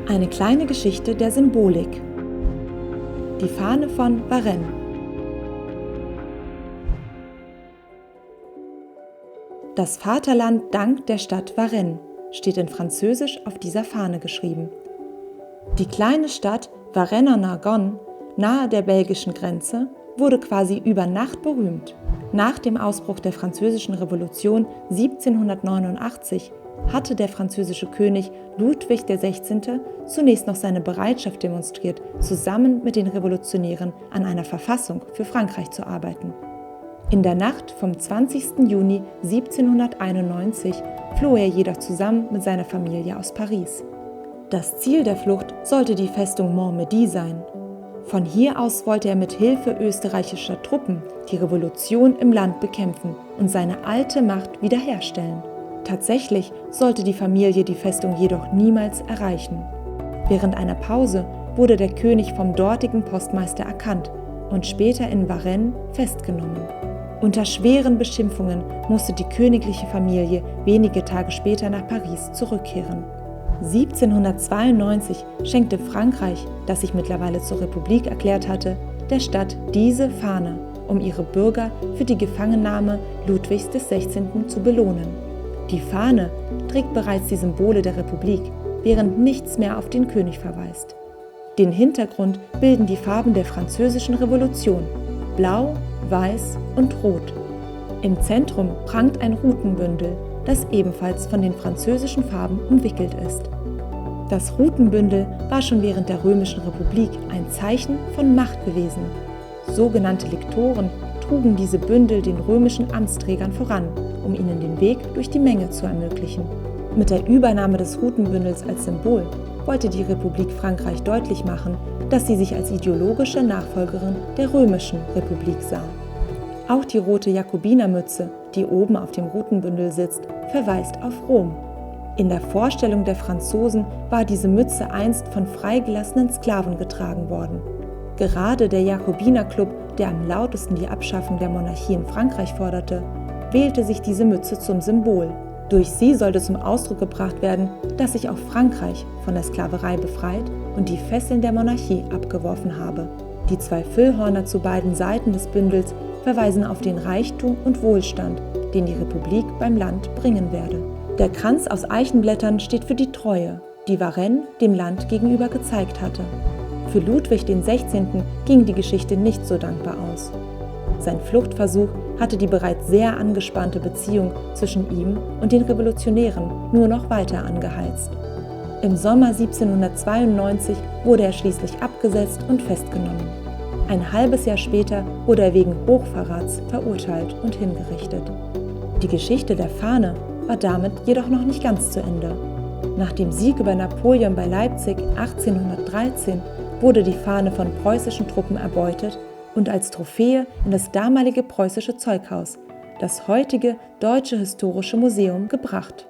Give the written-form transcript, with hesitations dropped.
Eine kleine Geschichte der Symbolik. Die Fahne von Varennes. Das Vaterland dankt der Stadt Varennes, steht in Französisch auf dieser Fahne geschrieben. Die kleine Stadt Varennes-en-Argonne, nahe der belgischen Grenze, wurde quasi über Nacht berühmt. Nach dem Ausbruch der Französischen Revolution 1789 hatte der französische König Ludwig XVI. Zunächst noch seine Bereitschaft demonstriert, zusammen mit den Revolutionären an einer Verfassung für Frankreich zu arbeiten. In der Nacht vom 20. Juni 1791 floh er jedoch zusammen mit seiner Familie aus Paris. Das Ziel der Flucht sollte die Festung Montmédy sein. Von hier aus wollte er mit Hilfe österreichischer Truppen die Revolution im Land bekämpfen und seine alte Macht wiederherstellen. Tatsächlich sollte die Familie die Festung jedoch niemals erreichen. Während einer Pause wurde der König vom dortigen Postmeister erkannt und später in Varennes festgenommen. Unter schweren Beschimpfungen musste die königliche Familie wenige Tage später nach Paris zurückkehren. 1792 schenkte Frankreich, das sich mittlerweile zur Republik erklärt hatte, der Stadt diese Fahne, um ihre Bürger für die Gefangennahme Ludwigs XVI. Zu belohnen. Die Fahne trägt bereits die Symbole der Republik, während nichts mehr auf den König verweist. Den Hintergrund bilden die Farben der Französischen Revolution: Blau, Weiß und Rot. Im Zentrum prangt ein Rutenbündel, das ebenfalls von den französischen Farben umwickelt ist. Das Rutenbündel war schon während der Römischen Republik ein Zeichen von Macht gewesen. Sogenannte Liktoren trugen diese Bündel den römischen Amtsträgern voran, um ihnen den Weg durch die Menge zu ermöglichen. Mit der Übernahme des Rutenbündels als Symbol wollte die Republik Frankreich deutlich machen, dass sie sich als ideologische Nachfolgerin der Römischen Republik sah. Auch die rote Jakobinermütze, die oben auf dem Rutenbündel sitzt, verweist auf Rom. In der Vorstellung der Franzosen war diese Mütze einst von freigelassenen Sklaven getragen worden. Gerade der Jakobinerclub, der am lautesten die Abschaffung der Monarchie in Frankreich forderte, wählte sich diese Mütze zum Symbol. Durch sie sollte zum Ausdruck gebracht werden, dass sich auch Frankreich von der Sklaverei befreit und die Fesseln der Monarchie abgeworfen habe. Die zwei Füllhörner zu beiden Seiten des Bündels verweisen auf den Reichtum und Wohlstand, den die Republik beim Land bringen werde. Der Kranz aus Eichenblättern steht für die Treue, die Varennes dem Land gegenüber gezeigt hatte. Für Ludwig XVI. Ging die Geschichte nicht so dankbar aus. Sein Fluchtversuch hatte die bereits sehr angespannte Beziehung zwischen ihm und den Revolutionären nur noch weiter angeheizt. Im Sommer 1792 wurde er schließlich abgesetzt und festgenommen. Ein halbes Jahr später wurde er wegen Hochverrats verurteilt und hingerichtet. Die Geschichte der Fahne war damit jedoch noch nicht ganz zu Ende. Nach dem Sieg über Napoleon bei Leipzig 1813 wurde die Fahne von preußischen Truppen erbeutet und als Trophäe in das damalige preußische Zeughaus, das heutige Deutsche Historische Museum, gebracht.